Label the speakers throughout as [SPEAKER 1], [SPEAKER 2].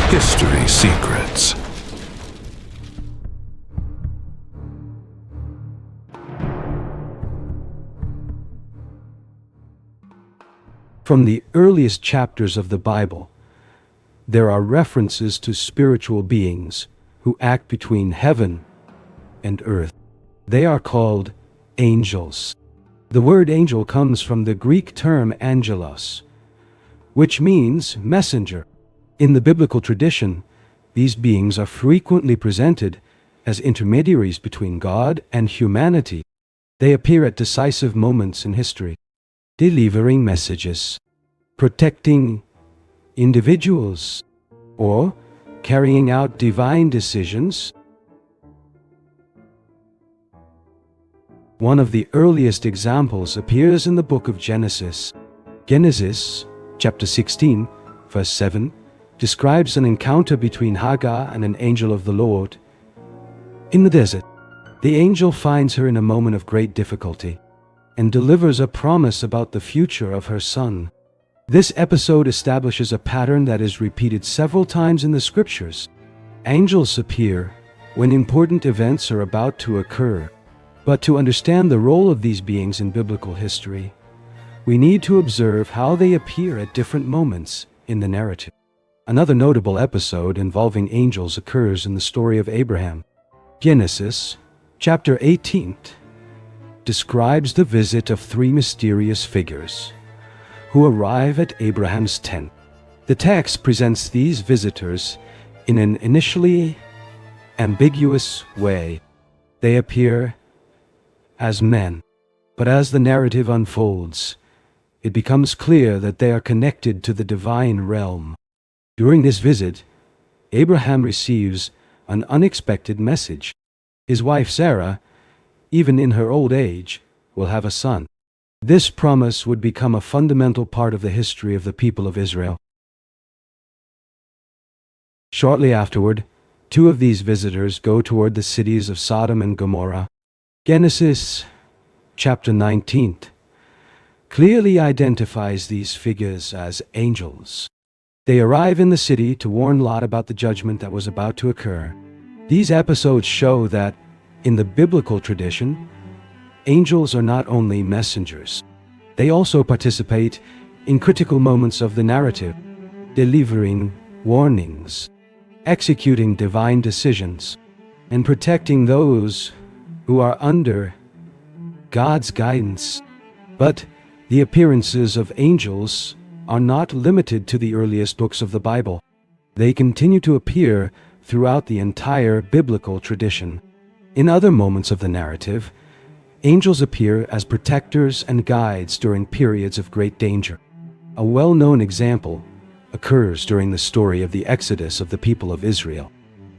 [SPEAKER 1] History Secrets.
[SPEAKER 2] From the earliest chapters of the Bible, there are references to spiritual beings who act between heaven and earth. They are called angels. The word angel comes from the Greek term angelos, which means messenger. In the biblical tradition, these beings are frequently presented as intermediaries between God and humanity. They appear at decisive moments in history, delivering messages, protecting individuals, or carrying out divine decisions. One of the earliest examples appears in the book of Genesis. Genesis, chapter 16, verse 7, describes an encounter between Hagar and an angel of the Lord. In the desert, the angel finds her in a moment of great difficulty and delivers a promise about the future of her son. This episode establishes a pattern that is repeated several times in the scriptures. Angels appear when important events are about to occur. But to understand the role of these beings in biblical history, we need to observe how they appear at different moments in the narrative. Another notable episode involving angels occurs in the story of Abraham. Genesis, chapter 18, describes the visit of three mysterious figures who arrive at Abraham's tent. The text presents these visitors in an initially ambiguous way. They appear as men, but as the narrative unfolds, it becomes clear that they are connected to the divine realm. During this visit, Abraham receives an unexpected message. His wife Sarah, even in her old age, will have a son. This promise would become a fundamental part of the history of the people of Israel. Shortly afterward, two of these visitors go toward the cities of Sodom and Gomorrah. Genesis, chapter 19, clearly identifies these figures as angels. They arrive in the city to warn Lot about the judgment that was about to occur. These episodes show that, in the biblical tradition, angels are not only messengers, they also participate in critical moments of the narrative, delivering warnings, executing divine decisions, and protecting those who are under God's guidance. But the appearances of angels are not limited to the earliest books of the Bible. They continue to appear throughout the entire biblical tradition. In other moments of the narrative, angels appear as protectors and guides during periods of great danger. A well-known example occurs during the story of the Exodus of the people of Israel.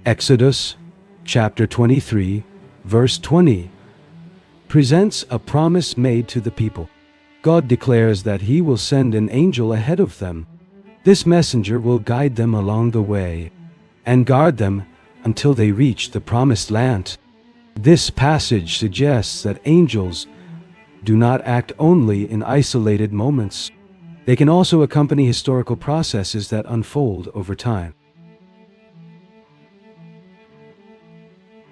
[SPEAKER 2] Exodus, chapter 23, verse 20, presents a promise made to the people. God declares that He will send an angel ahead of them. This messenger will guide them along the way and guard them until they reach the promised land. This passage suggests that angels do not act only in isolated moments. They can also accompany historical processes that unfold over time.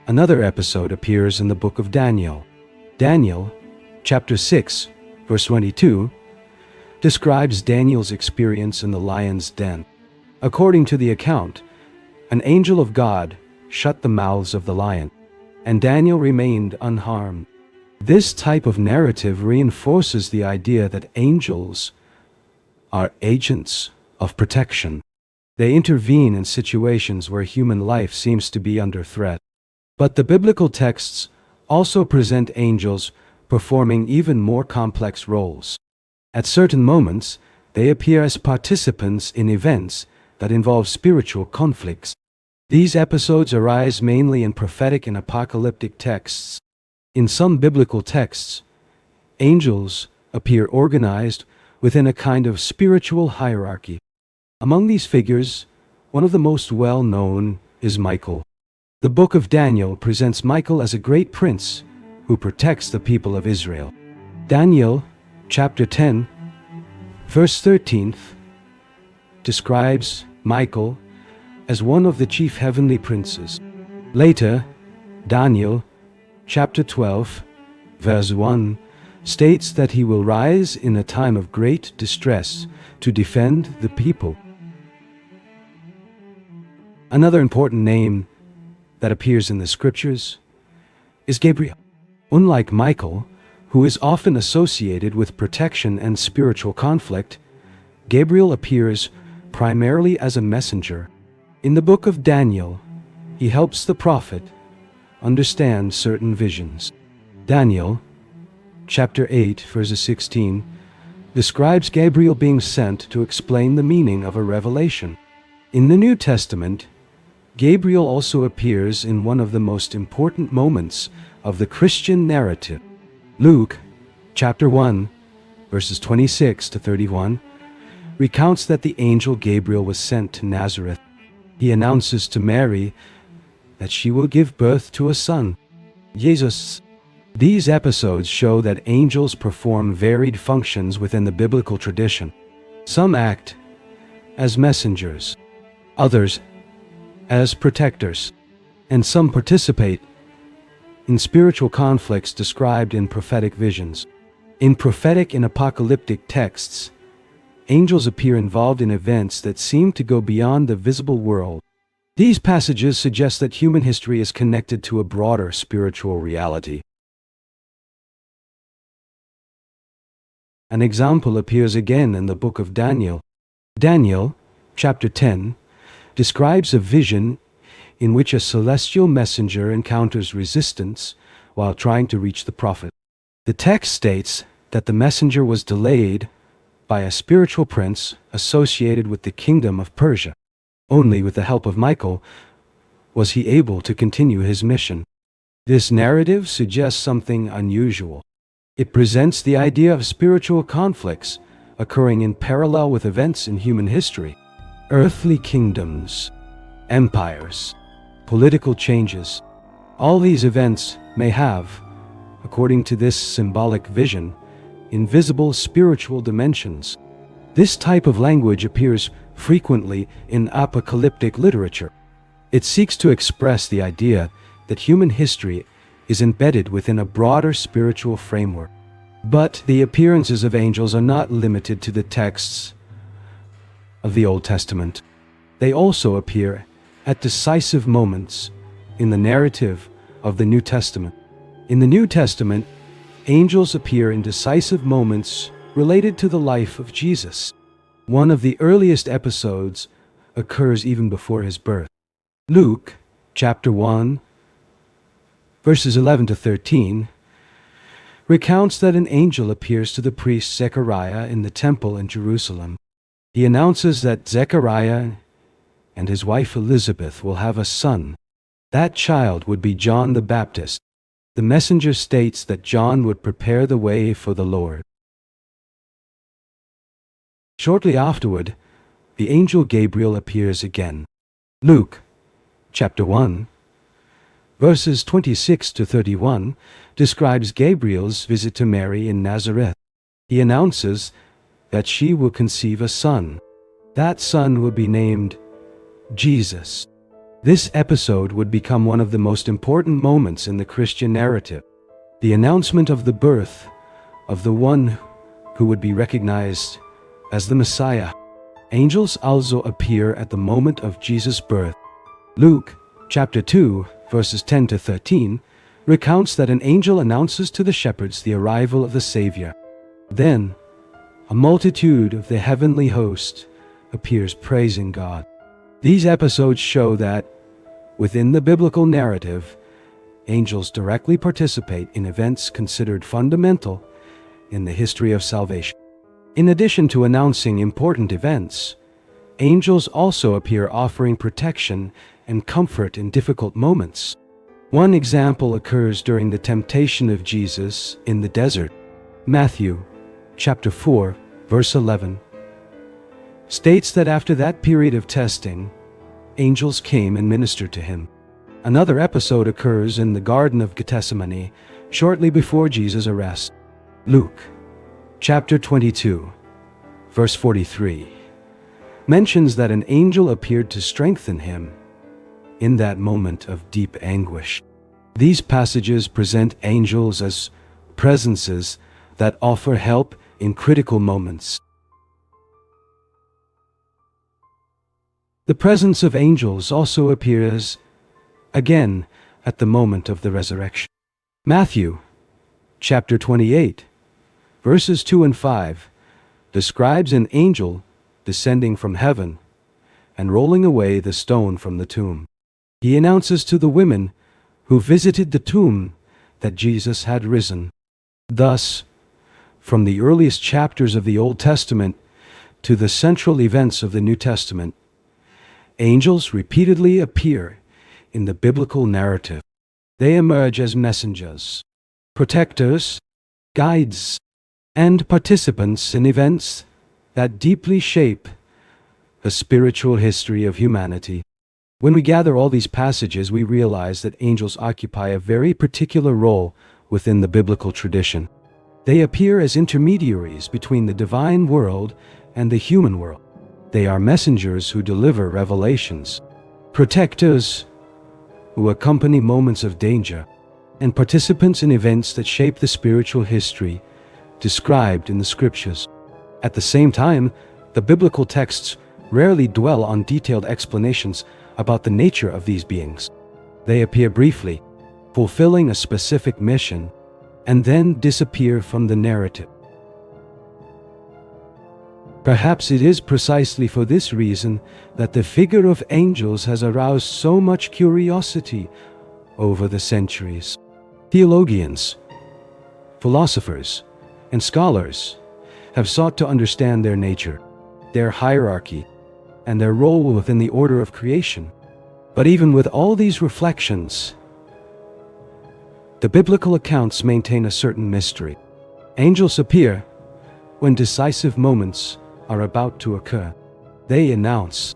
[SPEAKER 2] Another episode appears in the book of Daniel. Daniel, chapter 6, verse 22, describes Daniel's experience in the lion's den. According to the account, an angel of God shut the mouths of the lion, and Daniel remained unharmed. This type of narrative reinforces the idea that angels are agents of protection. They intervene in situations where human life seems to be under threat. But the biblical texts also present angels performing even more complex roles. At certain moments, they appear as participants in events that involve spiritual conflicts. These episodes arise mainly in prophetic and apocalyptic texts. In some biblical texts, angels appear organized within a kind of spiritual hierarchy. Among these figures, one of the most well-known is Michael. The book of Daniel presents Michael as a great prince who protects the people of Israel. Daniel, chapter 10, verse 13, describes Michael as one of the chief heavenly princes. Later, Daniel, chapter 12, verse 1, states that he will rise in a time of great distress to defend the people. Another important name that appears in the scriptures is Gabriel. Unlike Michael, who is often associated with protection and spiritual conflict, Gabriel appears primarily as a messenger. In the book of Daniel, he helps the prophet understand certain visions. Daniel, chapter 8, verses 16, describes Gabriel being sent to explain the meaning of a revelation. In the New Testament, Gabriel also appears in one of the most important moments of the Christian narrative. Luke, chapter 1, verses 26 to 31, recounts that the angel Gabriel was sent to Nazareth. He announces to Mary that she will give birth to a son, Jesus. These episodes show that angels perform varied functions within the biblical tradition. Some act as messengers, others as protectors, and some participate in spiritual conflicts described in prophetic visions. In prophetic and apocalyptic texts, angels appear involved in events that seem to go beyond the visible world. These passages suggest that human history is connected to a broader spiritual reality. An example appears again in the book of Daniel. Daniel, chapter 10, describes a vision in which a celestial messenger encounters resistance while trying to reach the prophet. The text states that the messenger was delayed by a spiritual prince associated with the kingdom of Persia. Only with the help of Michael was he able to continue his mission. This narrative suggests something unusual. It presents the idea of spiritual conflicts occurring in parallel with events in human history. Earthly kingdoms, empires, political changes. All these events may have, according to this symbolic vision, invisible spiritual dimensions. This type of language appears frequently in apocalyptic literature. It seeks to express the idea that human history is embedded within a broader spiritual framework. But the appearances of angels are not limited to the texts of the Old Testament. They also appear at decisive moments in the narrative of the New Testament. In the New Testament, angels appear in decisive moments related to the life of Jesus. One of the earliest episodes occurs even before his birth. Luke, chapter 1, verses 11 to 13, recounts that an angel appears to the priest Zechariah in the temple in Jerusalem. He announces that Zechariah and his wife Elizabeth will have a son. That child would be John the Baptist. The messenger states that John would prepare the way for the Lord. Shortly afterward, the angel Gabriel appears again. Luke, chapter 1, verses 26 to 31, describes Gabriel's visit to Mary in Nazareth. He announces that she will conceive a son. That son will be named Jesus. This episode would become one of the most important moments in the Christian narrative. The announcement of the birth of the one who would be recognized as the Messiah. Angels also appear at the moment of Jesus' birth. Luke, chapter 2, verses 10 to 13, recounts that an angel announces to the shepherds the arrival of the Savior. Then, a multitude of the heavenly host appears praising God. These episodes show that, within the biblical narrative, angels directly participate in events considered fundamental in the history of salvation. In addition to announcing important events, angels also appear offering protection and comfort in difficult moments. One example occurs during the temptation of Jesus in the desert. Matthew, chapter 4, verse 11, states that after that period of testing, angels came and ministered to him. Another episode occurs in the Garden of Gethsemane shortly before Jesus' arrest. Luke, chapter 22, verse 43, mentions that an angel appeared to strengthen him in that moment of deep anguish. These passages present angels as presences that offer help in critical moments. The presence of angels also appears again at the moment of the resurrection. Matthew chapter 28, verses 2 and 5, describes an angel descending from heaven and rolling away the stone from the tomb. He announces to the women who visited the tomb that Jesus had risen. Thus, from the earliest chapters of the Old Testament to the central events of the New Testament, angels repeatedly appear in the biblical narrative. They emerge as messengers, protectors, guides, and participants in events that deeply shape the spiritual history of humanity. When we gather all these passages, we realize that angels occupy a very particular role within the biblical tradition. They appear as intermediaries between the divine world and the human world. They are messengers who deliver revelations, protectors who accompany moments of danger, and participants in events that shape the spiritual history described in the scriptures. At the same time, the biblical texts rarely dwell on detailed explanations about the nature of these beings. They appear briefly, fulfilling a specific mission, and then disappear from the narrative. Perhaps it is precisely for this reason that the figure of angels has aroused so much curiosity over the centuries. Theologians, philosophers, and scholars have sought to understand their nature, their hierarchy, and their role within the order of creation. But even with all these reflections, the biblical accounts maintain a certain mystery. Angels appear when decisive moments are about to occur. They announce,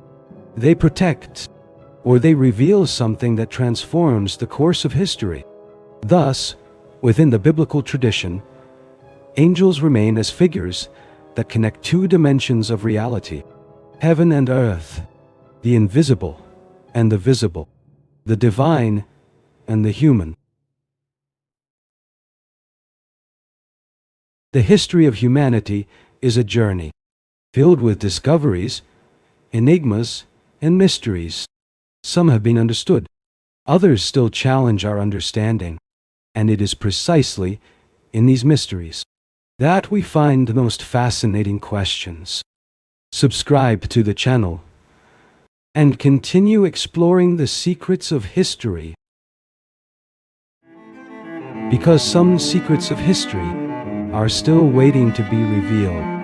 [SPEAKER 2] they protect, or they reveal something that transforms the course of history. Thus, within the biblical tradition, angels remain as figures that connect two dimensions of reality: heaven and earth, the invisible and the visible, the divine and the human. The history of humanity is a journey filled with discoveries, enigmas, and mysteries. Some have been understood, others still challenge our understanding, and it is precisely in these mysteries that we find the most fascinating questions. Subscribe to the channel and continue exploring the secrets of history, because some secrets of history are still waiting to be revealed.